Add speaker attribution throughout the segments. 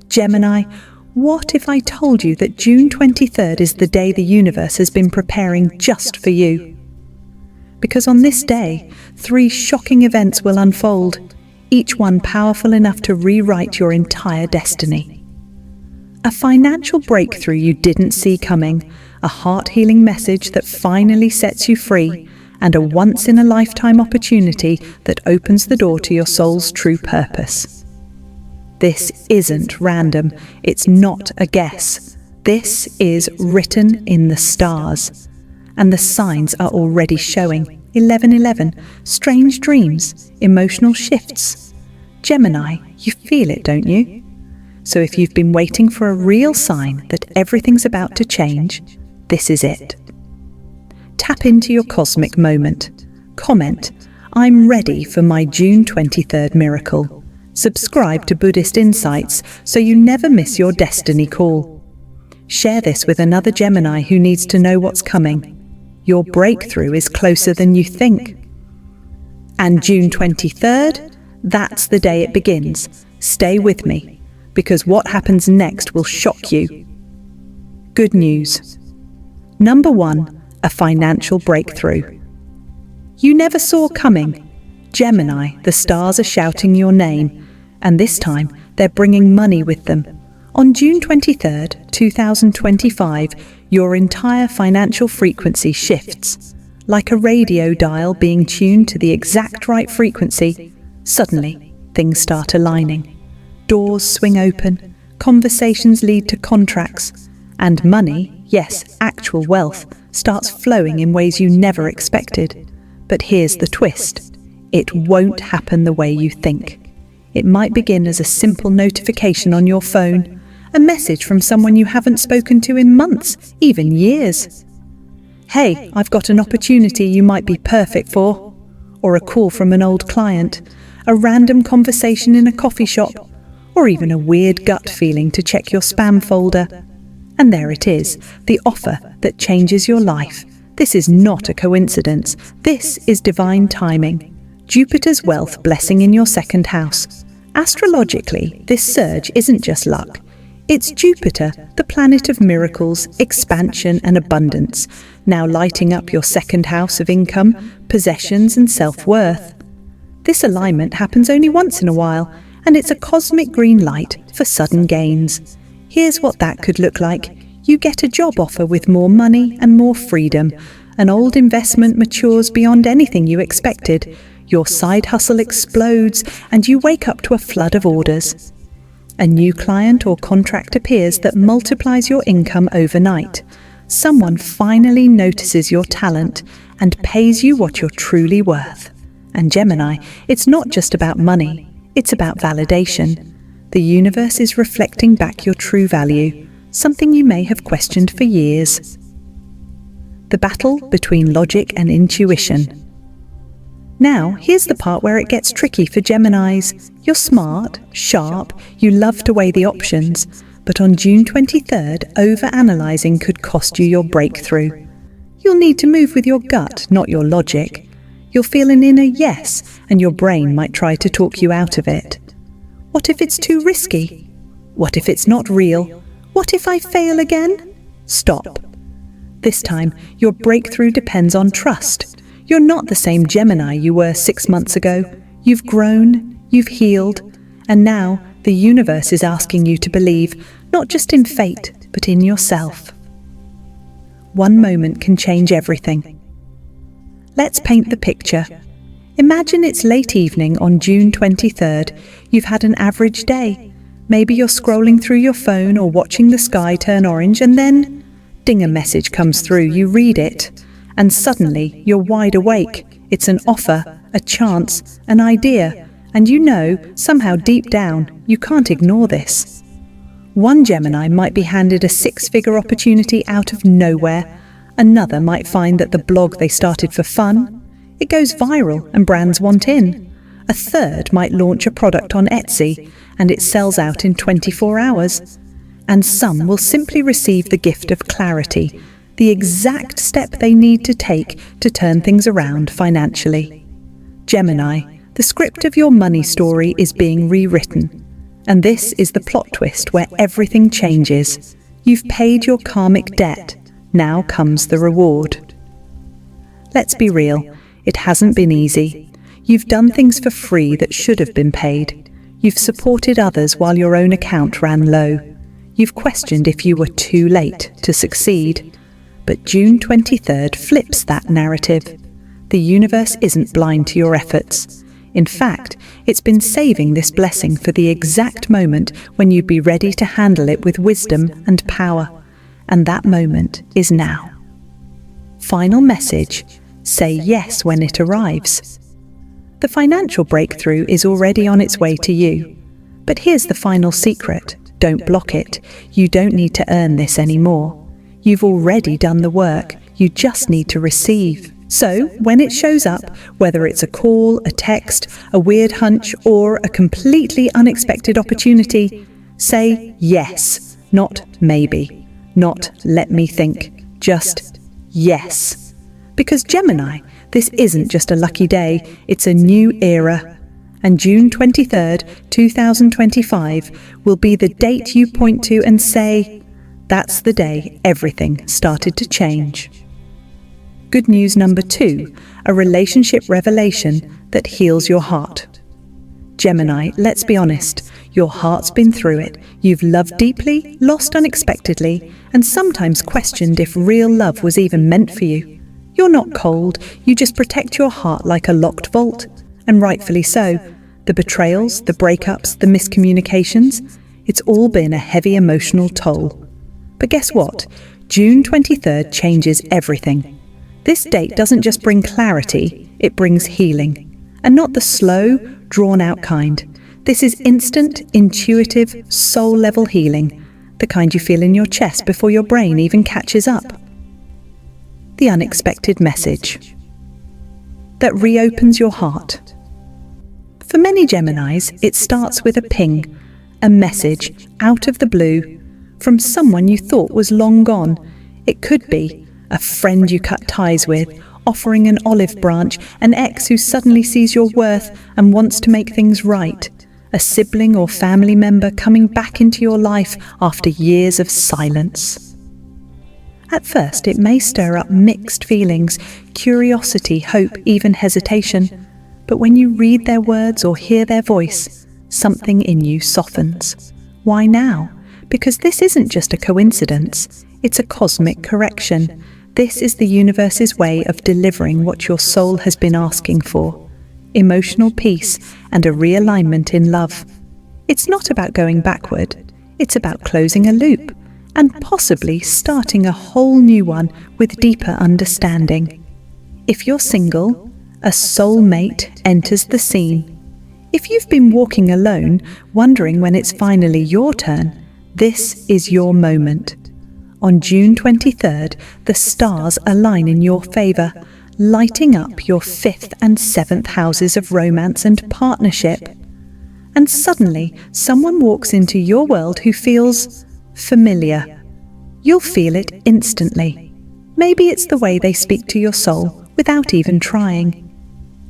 Speaker 1: Gemini, what if I told you that June 23rd is the day the universe has been preparing just for you? Because on this day, 3 shocking events will unfold, each one powerful enough to rewrite your entire destiny. A financial breakthrough you didn't see coming, a heart-healing message that finally sets you free, and a once-in-a-lifetime opportunity that opens the door to your soul's true purpose. This isn't random. It's not a guess. This is written in the stars. And the signs are already showing. 1111, strange dreams, emotional shifts. Gemini, you feel it, don't you? So if you've been waiting for a real sign that everything's about to change, this is it. Tap into your cosmic moment. Comment, I'm ready for my June 23rd miracle. Subscribe to Buddhist Insights so you never miss your destiny call. Share this with another Gemini who needs to know what's coming. Your breakthrough is closer than you think. And June 23rd, that's the day it begins. Stay with me, because what happens next will shock you. Good news. Number 1, a financial breakthrough. You never saw coming. Gemini, the stars are shouting your name, and this time they're bringing money with them. On June 23rd, 2025, your entire financial frequency shifts. Like a radio dial being tuned to the exact right frequency, suddenly things start aligning. Doors swing open, conversations lead to contracts, and money, yes, actual wealth, starts flowing in ways you never expected. But here's the twist. It won't happen the way you think. It might begin as a simple notification on your phone, a message from someone you haven't spoken to in months, even years. Hey, I've got an opportunity you might be perfect for. Or a call from an old client, a random conversation in a coffee shop, or even a weird gut feeling to check your spam folder. And there it is, the offer that changes your life. This is not a coincidence. This is divine timing. Jupiter's wealth blessing in your second house. Astrologically, this surge isn't just luck. It's Jupiter, the planet of miracles, expansion and abundance, now lighting up your second house of income, possessions and self-worth. This alignment happens only once in a while, and it's a cosmic green light for sudden gains. Here's what that could look like. You get a job offer with more money and more freedom. An old investment matures beyond anything you expected. Your side hustle explodes, and you wake up to a flood of orders. A new client or contract appears that multiplies your income overnight. Someone finally notices your talent and pays you what you're truly worth. And Gemini, it's not just about money, it's about validation. The universe is reflecting back your true value, something you may have questioned for years. The battle between logic and intuition. Now, here's the part where it gets tricky for Geminis. You're smart, sharp, you love to weigh the options, but on June 23rd, overanalyzing could cost you your breakthrough. You'll need to move with your gut, not your logic. You'll feel an inner yes, and your brain might try to talk you out of it. What if it's too risky? What if it's not real? What if I fail again? Stop. This time, your breakthrough depends on trust. You're not the same Gemini you were 6 months ago. You've grown, you've healed, and now the universe is asking you to believe, not just in fate, but in yourself. One moment can change everything. Let's paint the picture. Imagine it's late evening on June 23rd. You've had an average day. Maybe you're scrolling through your phone or watching the sky turn orange, and then, ding, a message comes through. You read it. And suddenly, you're wide awake. It's an offer, a chance, an idea, and you know, somehow deep down, you can't ignore this. One Gemini might be handed a 6-figure opportunity out of nowhere. Another might find that the blog they started for fun, it goes viral and brands want in. A third might launch a product on Etsy, and it sells out in 24 hours. And some will simply receive the gift of clarity, the exact step they need to take to turn things around financially. Gemini, the script of your money story is being rewritten. And this is the plot twist where everything changes. You've paid your karmic debt. Now comes the reward. Let's be real, it hasn't been easy. You've done things for free that should have been paid. You've supported others while your own account ran low. You've questioned if you were too late to succeed. But June 23rd flips that narrative. The universe isn't blind to your efforts. In fact, it's been saving this blessing for the exact moment when you'd be ready to handle it with wisdom and power. And that moment is now. Final message: say yes when it arrives. The financial breakthrough is already on its way to you. But here's the final secret: don't block it. You don't need to earn this anymore. You've already done the work. You just need to receive. So, when it shows up, whether it's a call, a text, a weird hunch, or a completely unexpected opportunity, say yes, not maybe, not let me think, just yes. Because Gemini, this isn't just a lucky day, it's a new era. And June 23rd, 2025 will be the date you point to and say, that's the day everything started to change. Good news number 2, a relationship revelation that heals your heart. Gemini, let's be honest, your heart's been through it. You've loved deeply, lost unexpectedly, and sometimes questioned if real love was even meant for you. You're not cold, you just protect your heart like a locked vault. And rightfully so. The betrayals, the breakups, the miscommunications, it's all been a heavy emotional toll. But guess what? June 23rd changes everything. This date doesn't just bring clarity, it brings healing. And not the slow, drawn-out kind. This is instant, intuitive, soul-level healing, the kind you feel in your chest before your brain even catches up. The unexpected message that reopens your heart. For many Geminis, it starts with a ping, a message out of the blue from someone you thought was long gone. It could be a friend you cut ties with, offering an olive branch, an ex who suddenly sees your worth and wants to make things right, a sibling or family member coming back into your life after years of silence. At first, it may stir up mixed feelings, curiosity, hope, even hesitation. But when you read their words or hear their voice, something in you softens. Why now? Because this isn't just a coincidence, it's a cosmic correction. This is the universe's way of delivering what your soul has been asking for: emotional peace and a realignment in love. It's not about going backward, it's about closing a loop and possibly starting a whole new one with deeper understanding. If you're single, a soulmate enters the scene. If you've been walking alone, wondering when it's finally your turn, this is your moment. On June 23rd, the stars align in your favor, lighting up your 5th and 7th houses of romance and partnership. And suddenly, someone walks into your world who feels familiar. You'll feel it instantly. Maybe it's the way they speak to your soul without even trying.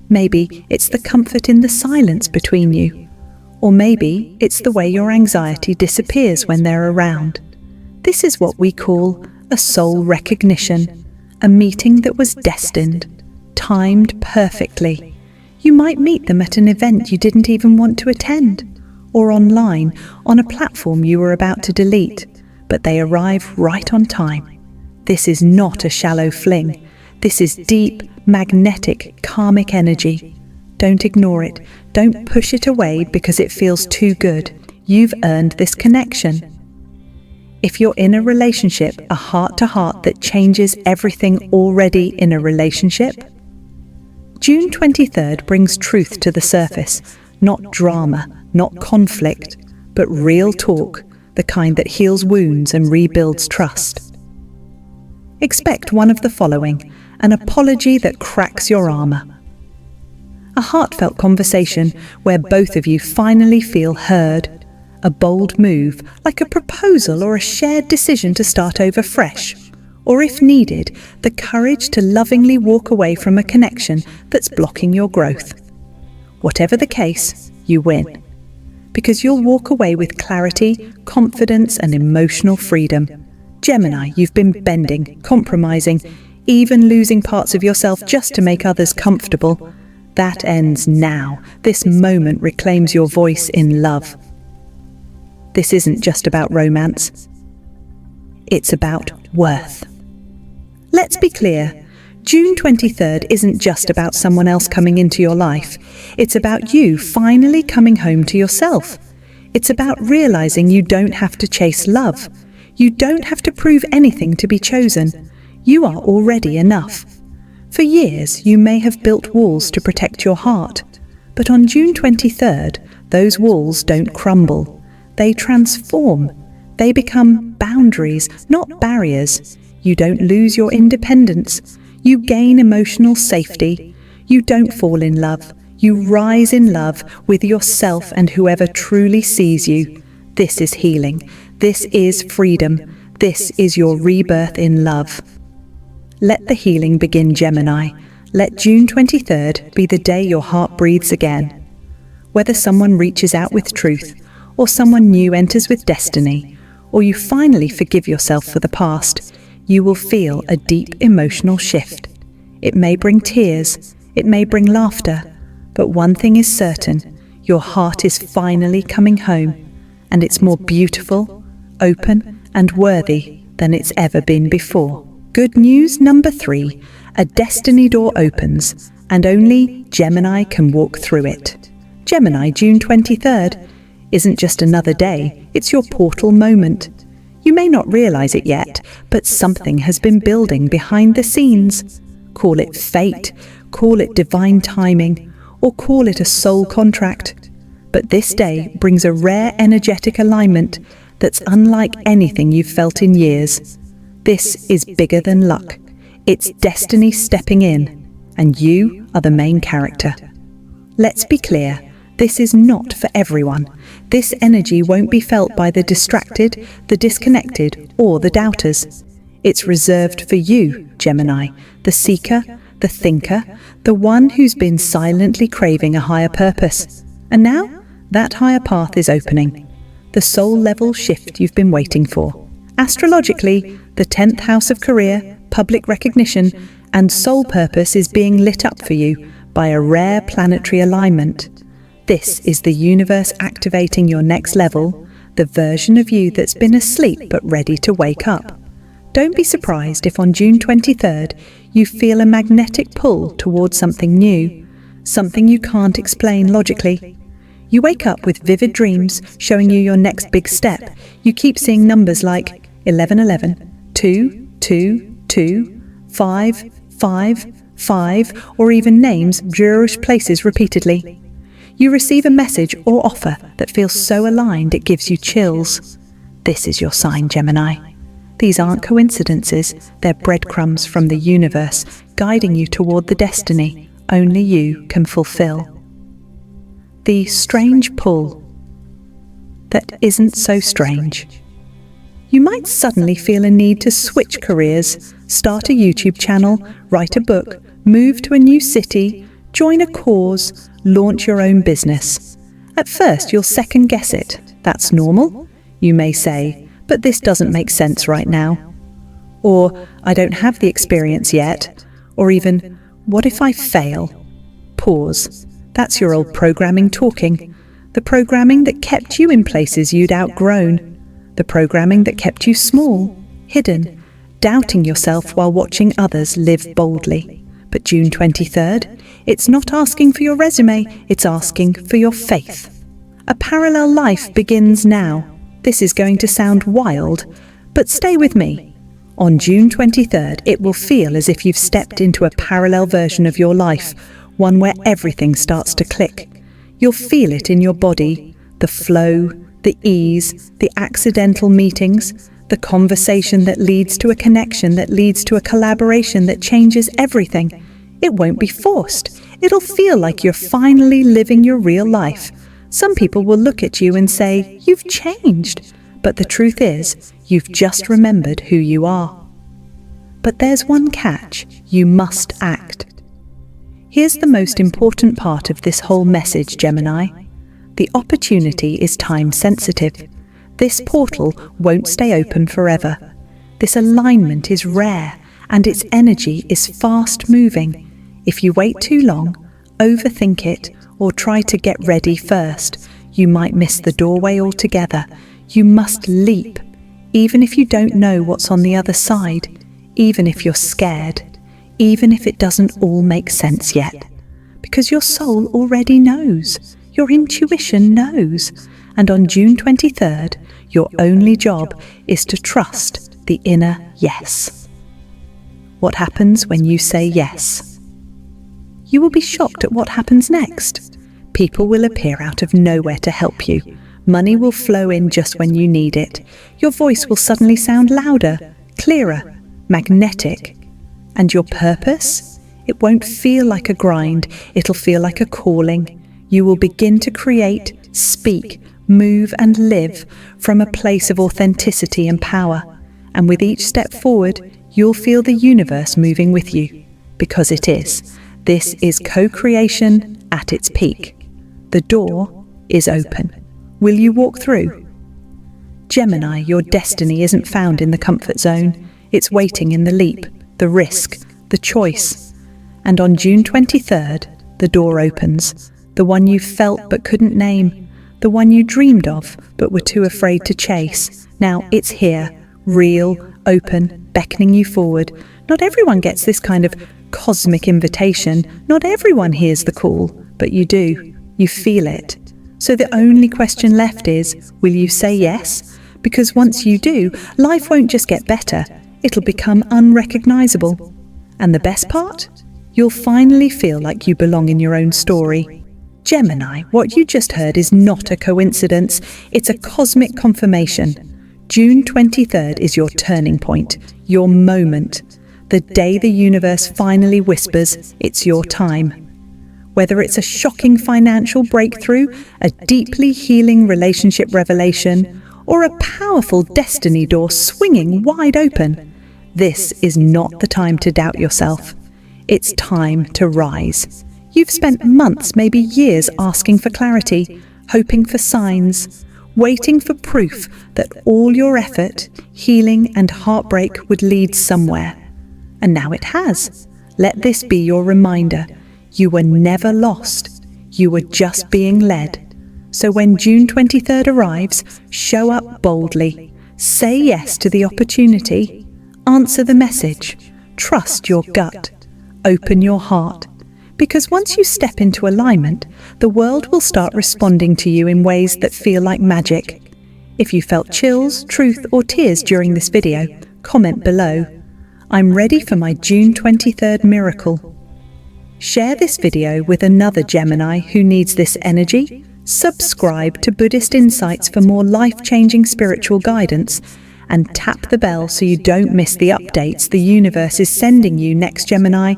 Speaker 1: Maybe it's the comfort in the silence between you. Or maybe it's the way your anxiety disappears when they're around. This is what we call a soul recognition, a meeting that was destined, timed perfectly. You might meet them at an event you didn't even want to attend, or online on a platform you were about to delete, but they arrive right on time. This is not a shallow fling. This is deep, magnetic, karmic energy. Don't ignore it. Don't push it away because it feels too good. You've earned this connection. If you're in a relationship, a heart-to-heart that changes everything already in a relationship, June 23rd brings truth to the surface, not drama, not conflict, but real talk, the kind that heals wounds and rebuilds trust. Expect one of the following: an apology that cracks your armor, a heartfelt conversation where both of you finally feel heard, a bold move, like a proposal or a shared decision to start over fresh, or if needed, the courage to lovingly walk away from a connection that's blocking your growth. Whatever the case, you win. because you'll walk away with clarity, confidence, and emotional freedom. Gemini, you've been bending, compromising, even losing parts of yourself just to make others comfortable. That ends now. This moment reclaims your voice in love. This isn't just about romance. It's about worth. Let's be clear. June 23rd isn't just about someone else coming into your life. It's about you finally coming home to yourself. It's about realizing you don't have to chase love. You don't have to prove anything to be chosen. You are already enough. For years, you may have built walls to protect your heart. But on June 23rd, those walls don't crumble. They transform. They become boundaries, not barriers. You don't lose your independence. You gain emotional safety. You don't fall in love. You rise in love with yourself and whoever truly sees you. This is healing. This is freedom. This is your rebirth in love. Let the healing begin, Gemini. Let June 23rd be the day your heart breathes again. Whether someone reaches out with truth, or someone new enters with destiny, or you finally forgive yourself for the past, you will feel a deep emotional shift. It may bring tears, it may bring laughter, but one thing is certain, your heart is finally coming home, and it's more beautiful, open, and worthy than it's ever been before. Good news number 3, a destiny door opens, and only Gemini can walk through it. Gemini, June 23rd, isn't just another day, it's your portal moment. You may not realize it yet, but something has been building behind the scenes. Call it fate, call it divine timing, or call it a soul contract. But this day brings a rare energetic alignment that's unlike anything you've felt in years. This is bigger than luck. It's destiny stepping in, and you are the main character. Let's be clear, this is not for everyone. This energy won't be felt by the distracted, the disconnected, or the doubters. It's reserved for you, Gemini, the seeker, the thinker, the one who's been silently craving a higher purpose. And now, that higher path is opening. The soul-level shift you've been waiting for. Astrologically, the 10th house of career, public recognition, and soul purpose is being lit up for you by a rare planetary alignment. This is the universe activating your next level, the version of you that's been asleep but ready to wake up. Don't be surprised if on June 23rd you feel a magnetic pull towards something new, something you can't explain logically. You wake up with vivid dreams showing you your next big step. You keep seeing numbers like 1111, 2, 2, 2, 5, 5, 5, or even names, Jewish places repeatedly. You receive a message or offer that feels so aligned it gives you chills. This is your sign, Gemini. These aren't coincidences, they're breadcrumbs from the universe, guiding you toward the destiny only you can fulfill. The strange pull that isn't so strange. You might suddenly feel a need to switch careers, start a YouTube channel, write a book, move to a new city, join a cause, launch your own business. At first, you'll second guess it. That's normal, you may say, but this doesn't make sense right now. Or, I don't have the experience yet. Or even, what if I fail? Pause. That's your old programming talking. The programming that kept you in places you'd outgrown. The programming that kept you small, hidden, doubting yourself while watching others live boldly. But June 23rd, it's not asking for your resume, it's asking for your faith. A parallel life begins now. This is going to sound wild, but stay with me. On June 23rd, it will feel as if you've stepped into a parallel version of your life, one where everything starts to click. You'll feel it in your body, the flow, the ease, the accidental meetings, the conversation that leads to a connection, that leads to a collaboration that changes everything. It won't be forced. It'll feel like you're finally living your real life. Some people will look at you and say, "You've changed." But the truth is, you've just remembered who you are. But there's one catch. You must act. Here's the most important part of this whole message, Gemini. The opportunity is time sensitive. This portal won't stay open forever. This alignment is rare and its energy is fast moving. If you wait too long, overthink it, or try to get ready first, you might miss the doorway altogether. You must leap, even if you don't know what's on the other side, even if you're scared, even if it doesn't all make sense yet. Because your soul already knows. Your intuition knows. And on June 23rd, your only job is to trust the inner yes. What happens when you say yes? You will be shocked at what happens next. People will appear out of nowhere to help you. Money will flow in just when you need it. Your voice will suddenly sound louder, clearer, magnetic. And your purpose? It won't feel like a grind. It'll feel like a calling. You will begin to create, speak, move and live from a place of authenticity and power. And with each step forward, you'll feel the universe moving with you. Because it is. This is co-creation at its peak. The door is open. Will you walk through? Gemini, your destiny isn't found in the comfort zone. It's waiting in the leap, the risk, the choice. And on June 23rd, the door opens. The one you felt but couldn't name. The one you dreamed of but were too afraid to chase. Now it's here, real, open, beckoning you forward. Not everyone gets this kind of cosmic invitation. Not everyone hears the call, but you do. You feel it. So the only question left is, will you say yes? Because once you do, life won't just get better, it'll become unrecognizable. And the best part? You'll finally feel like you belong in your own story. Gemini, what you just heard is not a coincidence, it's a cosmic confirmation. June 23rd is your turning point, your moment. The day the universe finally whispers, it's your time. Whether it's a shocking financial breakthrough, a deeply healing relationship revelation, or a powerful destiny door swinging wide open, this is not the time to doubt yourself. It's time to rise. You've spent months, maybe years, asking for clarity, hoping for signs, waiting for proof that all your effort, healing and heartbreak would lead somewhere. And now it has. Let this be your reminder. You were never lost. You were just being led. So when June 23rd arrives, show up boldly. Say yes to the opportunity. Answer the message. Trust your gut. Open your heart. Because once you step into alignment, the world will start responding to you in ways that feel like magic. If you felt chills, truth, or tears during this video, comment below. I'm ready for my June 23rd miracle. Share this video with another Gemini who needs this energy. Subscribe to Buddhist Insights for more life-changing spiritual guidance, and tap the bell so you don't miss the updates the universe is sending you next, Gemini.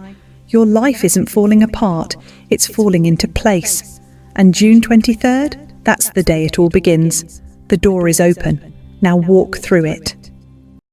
Speaker 1: Your life isn't falling apart, it's falling into place. And June 23rd, that's the day it all begins. The door is open. Now walk through it.